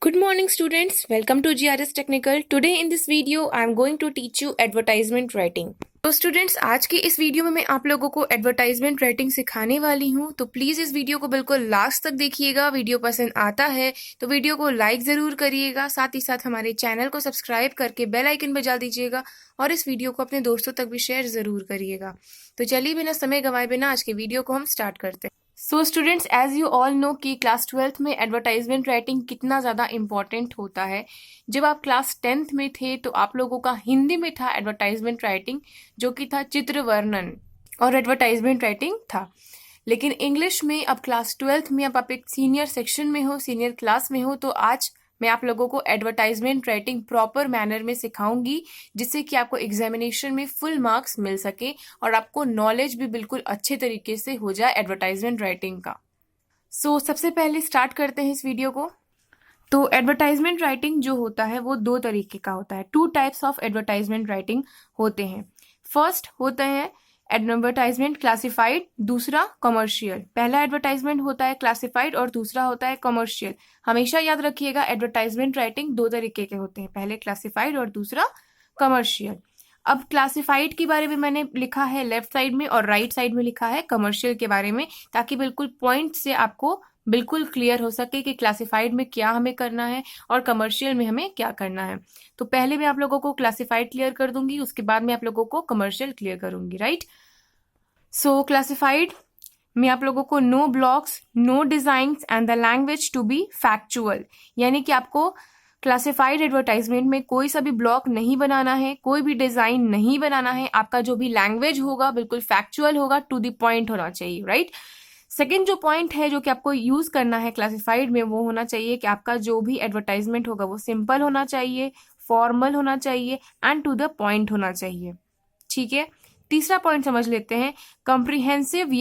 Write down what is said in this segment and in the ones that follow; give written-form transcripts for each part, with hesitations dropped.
Good morning students, welcome to GRS Technical. Today in this video I am going to teach you advertisement writing. तो students आज की इस video में मैं आप लोगों को एडवर्टाइजमेंट राइटिंग सिखाने वाली हूँ, तो प्लीज़ इस वीडियो को बिल्कुल लास्ट तक देखिएगा। वीडियो पसंद आता है तो वीडियो को लाइक ज़रूर करिएगा, साथ ही साथ हमारे चैनल को सब्सक्राइब करके बेल आइकन बजा दीजिएगा और इस वीडियो को अपने दोस्तों तक भी शेयर ज़रूर करिएगा। तो चलिए बिना समय गंवाए बिना आज के वीडियो को हम स्टार्ट करते हैं। So students, as you all know कि क्लास 12th में एडवर्टाइजमेंट राइटिंग कितना ज़्यादा इम्पॉर्टेंट होता है। जब आप क्लास 10th में थे तो आप लोगों का हिंदी में था एडवर्टाइजमेंट राइटिंग, जो कि था चित्र वर्णन और एडवर्टाइजमेंट राइटिंग था। लेकिन इंग्लिश में अब क्लास 12th में अब आप एक सीनियर सेक्शन में हो, सीनियर क्लास में हो, तो आज मैं आप लोगों को एडवर्टाइजमेंट राइटिंग प्रॉपर मैनर में सिखाऊंगी, जिससे कि आपको एग्जामिनेशन में फुल मार्क्स मिल सके और आपको नॉलेज भी बिल्कुल अच्छे तरीके से हो जाए एडवर्टाइजमेंट राइटिंग का। सो सबसे पहले स्टार्ट करते हैं इस वीडियो को। तो एडवर्टाइजमेंट राइटिंग जो होता है वो दो तरीके का होता है। 2 टाइप्स ऑफ एडवर्टाइजमेंट राइटिंग होते हैं। फर्स्ट होता है एडवर्टाइजमेंट क्लासिफाइड, दूसरा कमर्शियल। पहला एडवर्टाइजमेंट होता है क्लासिफाइड और दूसरा होता है कमर्शियल। हमेशा याद रखिएगा एडवर्टाइजमेंट राइटिंग 2 तरीके के होते हैं, पहले क्लासिफाइड और दूसरा कमर्शियल। अब क्लासिफाइड के बारे में मैंने लिखा है लेफ्ट साइड में और राइट साइड में लिखा है कमर्शियल के बारे में, ताकि बिल्कुल पॉइंट से आपको बिल्कुल क्लियर हो सके कि क्लासिफाइड में क्या हमें करना है और कमर्शियल में हमें क्या करना है। तो पहले मैं आप लोगों को क्लासिफाइड क्लियर कर दूंगी, उसके बाद मैं आप लोगों को कमर्शियल क्लियर करूंगी, राइट। सो क्लासिफाइड में आप लोगों को no blocks, no designs and the language to be factual, यानी कि आपको क्लासिफाइड एडवर्टाइजमेंट में कोई सा भी ब्लॉक नहीं बनाना है, कोई भी डिजाइन नहीं बनाना है। आपका जो भी लैंग्वेज होगा बिल्कुल फैक्चुअल होगा, टू द पॉइंट होना चाहिए, राइट। सेकेंड जो पॉइंट है जो कि आपको यूज करना है क्लासिफाइड में, वो होना चाहिए कि आपका जो भी एडवर्टाइजमेंट होगा वो सिंपल होना चाहिए, फॉर्मल होना चाहिए एंड टू द पॉइंट होना चाहिए, ठीक है। तीसरा पॉइंट समझ लेते हैं, comprehensive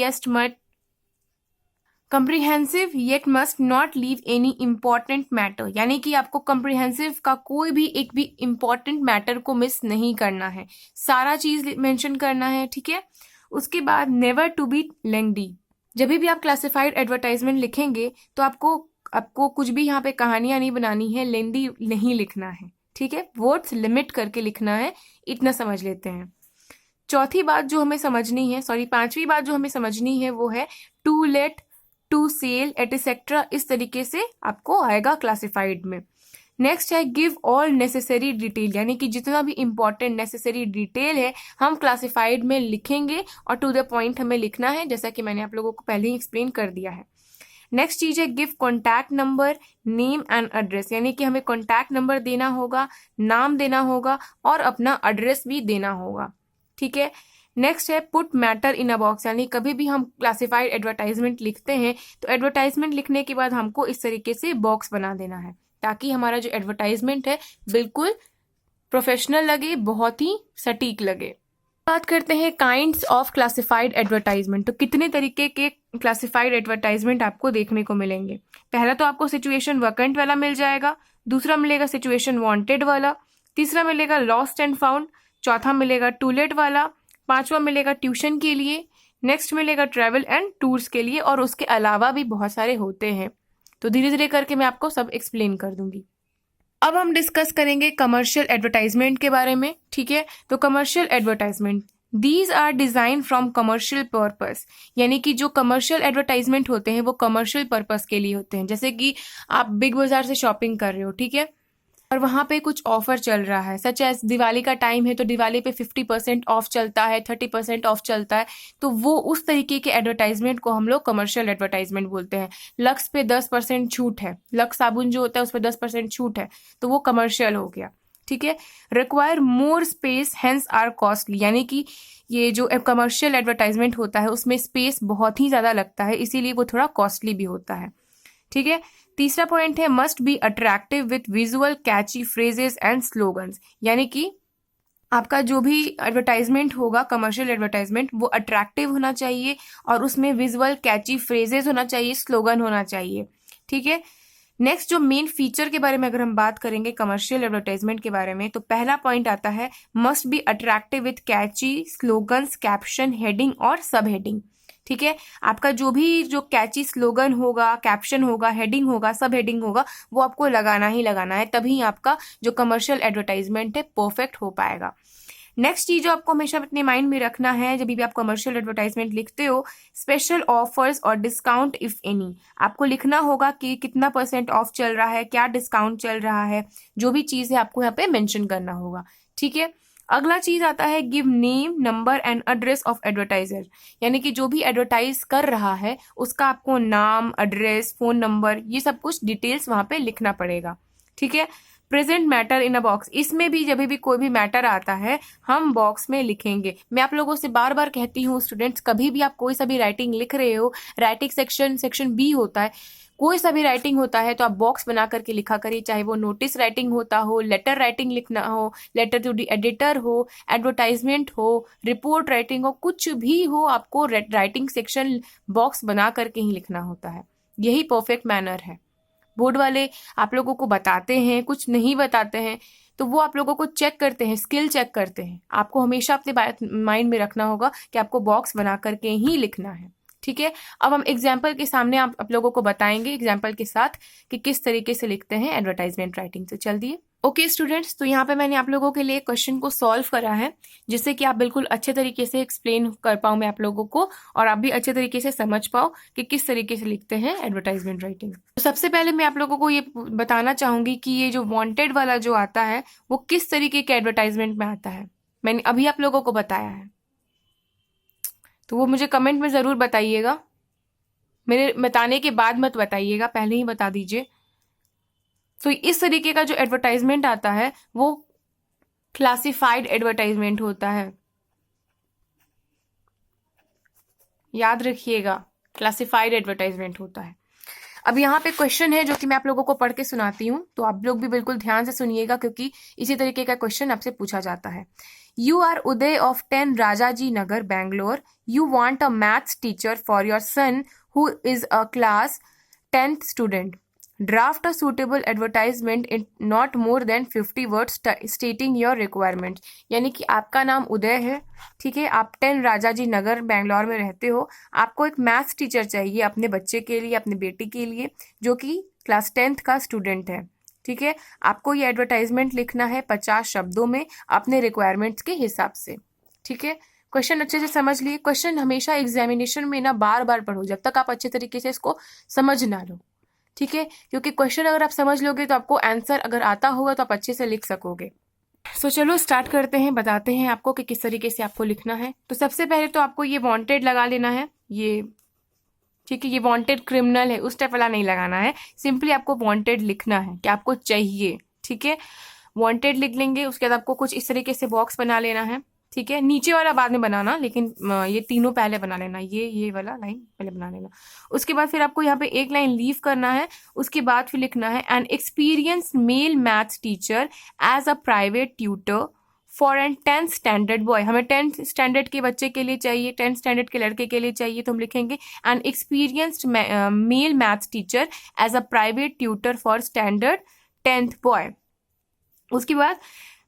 yet must not leave any important matter, यानी कि आपको कंप्रीहेंसिव का कोई भी एक भी इंपॉर्टेंट मैटर को मिस नहीं करना है, सारा चीज मेंशन करना है, ठीक है। उसके बाद नेवर टू बी लेंदी। जब भी आप क्लासिफाइड एडवर्टाइजमेंट लिखेंगे तो आपको कुछ भी यहाँ पे कहानियां नहीं बनानी है, लेंदी नहीं लिखना है, ठीक है। वर्ड्स लिमिट करके लिखना है, इतना समझ लेते हैं। पांचवी बात जो हमें समझनी है वो है to let, to sell etcetera, इस तरीके से आपको आएगा क्लासिफाइड में। नेक्स्ट है गिव ऑल नेसेसरी डिटेल, यानी कि जितना भी इंपॉर्टेंट नेसेसरी डिटेल है हम क्लासिफाइड में लिखेंगे और टू द पॉइंट हमें लिखना है, जैसा कि मैंने आप लोगों को पहले ही एक्सप्लेन कर दिया है। नेक्स्ट चीज है give contact number, name and address, यानी कि हमें कॉन्टैक्ट नंबर देना होगा, नाम देना होगा और अपना एड्रेस भी देना होगा, ठीक है। नेक्स्ट है put matter in a box, यानी कभी भी हम क्लासिफाइड एडवर्टाइजमेंट लिखते हैं तो एडवर्टाइजमेंट लिखने के बाद हमको इस तरीके से बॉक्स बना देना है, ताकि हमारा जो एडवर्टाइजमेंट है बिल्कुल प्रोफेशनल लगे, बहुत ही सटीक लगे। बात करते हैं काइंड्स ऑफ क्लासिफाइड एडवर्टाइजमेंट। तो कितने तरीके के क्लासिफाइड एडवर्टाइजमेंट आपको देखने को मिलेंगे। पहला तो आपको सिचुएशन वैकेंट वाला मिल जाएगा, दूसरा मिलेगा सिचुएशन वांटेड वाला, तीसरा मिलेगा लॉस्ट एंड फाउंड, चौथा मिलेगा टू लेट वाला, पांचवा मिलेगा ट्यूशन के लिए, नेक्स्ट मिलेगा ट्रैवल एंड टूर्स के लिए, और उसके अलावा भी बहुत सारे होते हैं। तो धीरे धीरे करके मैं आपको सब एक्सप्लेन कर दूंगी। अब हम डिस्कस करेंगे कमर्शियल एडवर्टाइजमेंट के बारे में, ठीक है। तो commercial advertisement, these are design from commercial purpose, यानी कि जो कमर्शियल एडवर्टाइजमेंट होते हैं वो कमर्शियल पर्पस के लिए होते हैं। जैसे कि आप बिग बाजार से शॉपिंग कर रहे हो, ठीक है, और वहां पे कुछ ऑफर चल रहा है, सच एज दिवाली का टाइम है तो दिवाली पे 50% ऑफ चलता है, 30% ऑफ चलता है, तो वो उस तरीके के एडवर्टाइजमेंट को हम लोग कमर्शियल एडवर्टाइजमेंट बोलते हैं। लक्स पे 10% छूट है, लक्स साबुन जो होता है उस पर 10% छूट है, तो वो कमर्शियल हो गया, ठीक है। Require more space hence are costly, यानी कि ये जो कमर्शियल एडवर्टाइजमेंट होता है उसमें स्पेस बहुत ही ज्यादा लगता है, इसीलिए वो थोड़ा कॉस्टली भी होता है, ठीक है। तीसरा पॉइंट है must be attractive with visual catchy phrases and slogans, यानी कि आपका जो भी एडवर्टाइजमेंट होगा कमर्शियल एडवर्टाइजमेंट वो अट्रैक्टिव होना चाहिए और उसमें विजुअल कैची फ्रेजेस होना चाहिए, स्लोगन होना चाहिए, ठीक है। नेक्स्ट जो मेन फीचर के बारे में अगर हम बात करेंगे कमर्शियल एडवर्टाइजमेंट के बारे में, तो पहला पॉइंट आता है must be attractive with catchy slogans, caption, heading और सब हेडिंग, ठीक है। आपका जो भी जो कैची स्लोगन होगा, कैप्शन होगा, हेडिंग होगा, सब हेडिंग होगा, वो आपको लगाना ही लगाना है, तभी आपका जो कमर्शियल एडवर्टाइजमेंट है परफेक्ट हो पाएगा। नेक्स्ट चीज जो आपको हमेशा अपने माइंड में रखना है जब भी आप कमर्शियल एडवर्टाइजमेंट लिखते हो, स्पेशल ऑफर्स और डिस्काउंट इफ एनी। आपको लिखना होगा कि कितना % ऑफ चल रहा है, क्या डिस्काउंट चल रहा है, जो भी चीज है आपको यहाँ पे मेंशन करना होगा। ठीक है। अगला चीज आता है give name, number and address of advertiser, यानी कि जो भी एडवर्टाइज कर रहा है उसका आपको नाम, एड्रेस, फोन नंबर, ये सब कुछ डिटेल्स वहां पे लिखना पड़ेगा। ठीक है। Present matter in a box, इसमें भी जब भी कोई भी मैटर आता है हम बॉक्स में लिखेंगे। मैं आप लोगों से बार बार कहती हूँ स्टूडेंट्स, कभी भी आप कोई सा भी राइटिंग लिख रहे हो, राइटिंग सेक्शन बी होता है, कोई सा भी राइटिंग होता है तो आप बॉक्स बना करके लिखा करिए, चाहे वो नोटिस राइटिंग होता हो, लेटर राइटिंग लिखना हो, लेटर टू दी एडिटर हो, एडवर्टाइजमेंट हो, रिपोर्ट राइटिंग हो, कुछ भी हो, आपको राइटिंग सेक्शन बॉक्स बना करके ही लिखना होता है। यही परफेक्ट मैनर है। बोर्ड वाले आप लोगों को बताते हैं, कुछ नहीं बताते हैं, तो वो आप लोगों को चेक करते हैं, स्किल चेक करते हैं। आपको हमेशा अपने माइंड में रखना होगा कि आपको बॉक्स बना करके ही लिखना है। ठीक है। अब हम एग्जाम्पल के सामने आप लोगों को बताएंगे, एग्जाम्पल के साथ, कि किस तरीके से लिखते हैं एडवर्टाइजमेंट राइटिंग। तो चल दिए। ओके स्टूडेंट्स, तो यहाँ पे मैंने आप लोगों के लिए क्वेश्चन को सॉल्व करा है, जिससे कि आप बिल्कुल अच्छे तरीके से एक्सप्लेन कर पाऊँ मैं आप लोगों को, और आप भी अच्छे तरीके से समझ पाओ कि किस तरीके से लिखते हैं एडवर्टाइजमेंट राइटिंग। तो सबसे पहले मैं आप लोगों को ये बताना चाहूंगी कि ये जो वांटेड वाला जो आता है वो किस तरीके के एडवर्टाइजमेंट में आता है, मैंने अभी आप लोगों को बताया है, तो वो मुझे कमेंट में जरूर बताइएगा। मेरे बताने के बाद मत बताइएगा, पहले ही बता दीजिए। तो इस तरीके का जो एडवर्टाइजमेंट आता है वो क्लासिफाइड एडवर्टाइजमेंट होता है, याद रखिएगा, क्लासिफाइड एडवर्टाइजमेंट होता है। अब यहाँ पे क्वेश्चन है जो कि मैं आप लोगों को पढ़ के सुनाती हूँ, तो आप लोग भी बिल्कुल ध्यान से सुनिएगा, क्योंकि इसी तरीके का क्वेश्चन आपसे पूछा जाता है। You are Uday of 10 Rajaji Nagar, Bangalore. You want a maths teacher for your son who is a class 10th student. Draft a suitable advertisement in not more than 50 words stating your requirement. यानी कि आपका नाम उदय है, ठीक है, आप 10 राजाजी नगर बैंगलोर में रहते हो, आपको एक मैथ्स टीचर चाहिए अपने बच्चे के लिए, अपने बेटी के लिए, जो कि क्लास 10th का स्टूडेंट है। ठीक है। आपको ये एडवर्टाइजमेंट लिखना है 50 शब्दों में अपने रिक्वायरमेंट्स के हिसाब से। ठीक है। क्वेश्चन अच्छे से समझ लिए। क्वेश्चन हमेशा एग्जामिनेशन में ना बार बार पढ़ो जब तक आप अच्छे तरीके से इसको समझ ना लो। ठीक है। क्योंकि क्वेश्चन अगर आप समझ लोगे तो आपको आंसर अगर आता होगा तो आप अच्छे से लिख सकोगे। सो चलो स्टार्ट करते हैं, बताते हैं आपको कि किस तरीके से आपको लिखना है। तो सबसे पहले तो आपको ये वांटेड लगा लेना है, ये ठीक है, ये वांटेड क्रिमिनल है उस टाइप वाला नहीं लगाना है, सिंपली आपको वांटेड लिखना है कि आपको चाहिए। ठीक है। वांटेड लिख लेंगे, उसके बाद आपको कुछ इस तरीके से बॉक्स बना लेना है। ठीक है। नीचे वाला बाद में बनाना, लेकिन ये तीनों पहले बना लेना, ये वाला लाइन पहले बना लेना। उसके बाद फिर आपको यहाँ पे एक लाइन लीव करना है, उसके बाद फिर लिखना है an experience male maths teacher as a private tutor for an 10th standard boy. हमें 10th स्टैंडर्ड के बच्चे के लिए चाहिए, 10th स्टैंडर्ड के लड़के के लिए चाहिए, तो हम लिखेंगे an experienced male maths teacher as a private tutor for standard 10th boy. उसके बाद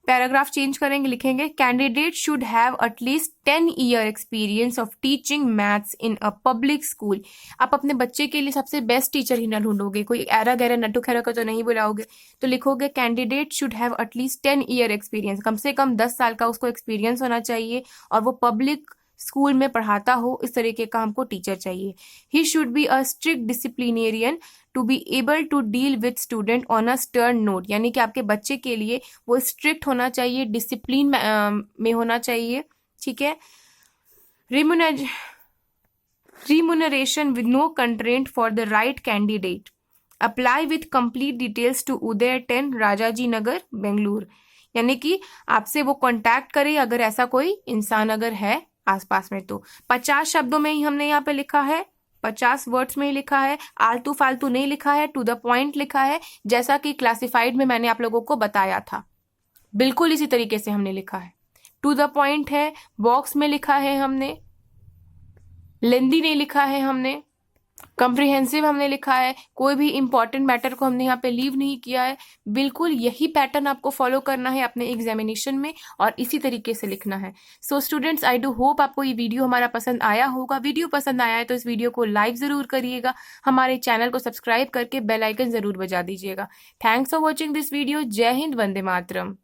पैराग्राफ चेंज करेंगे, लिखेंगे candidate should have at least 10 year experience of teaching maths in a public school. आप अपने बच्चे के लिए सबसे बेस्ट टीचर ही ना ढूंढोगे, कोई एरा गैरा नट्टू खैरा का तो नहीं बुलाओगे, तो लिखोगे candidate should have at least 10 year experience, कम से कम 10 साल का उसको एक्सपीरियंस होना चाहिए, और वो पब्लिक स्कूल में पढ़ाता हो, इस तरीके का हमको टीचर चाहिए। He should be a strict disciplinarian to be able to deal with student on a stern note. यानी कि आपके बच्चे के लिए वो स्ट्रिक्ट होना चाहिए, डिसिप्लिन में होना चाहिए। ठीक है। Remuneration with no constraint for the right candidate. Apply with complete details to Uday 10 Rajaji Nagar Bengaluru. यानी कि आपसे वो कांटेक्ट करे अगर ऐसा कोई इंसान अगर है आसपास में। तो 50 शब्दों में ही हमने यहाँ पे लिखा है, 50 वर्ड्स में ही लिखा है, आलतू फालतू नहीं लिखा है, टू द पॉइंट लिखा है, जैसा कि क्लासिफाइड में मैंने आप लोगों को बताया था, बिल्कुल इसी तरीके से हमने लिखा है। टू द पॉइंट है, बॉक्स में लिखा है हमने, लेंदी नहीं लिखा है हमने, कम्प्रिहेंसिव हमने लिखा है, कोई भी इंपॉर्टेंट मैटर को हमने यहाँ पे लीव नहीं किया है। बिल्कुल यही पैटर्न आपको फॉलो करना है अपने एग्जामिनेशन में और इसी तरीके से लिखना है। So students, I do hope आपको ये वीडियो हमारा पसंद आया होगा। वीडियो पसंद आया है तो इस वीडियो को लाइक ज़रूर करिएगा, हमारे चैनल को सब्सक्राइब करके बेल आइकन ज़रूर बजा दीजिएगा। Thanks for watching this video. जय हिंद, वंदे मातरम।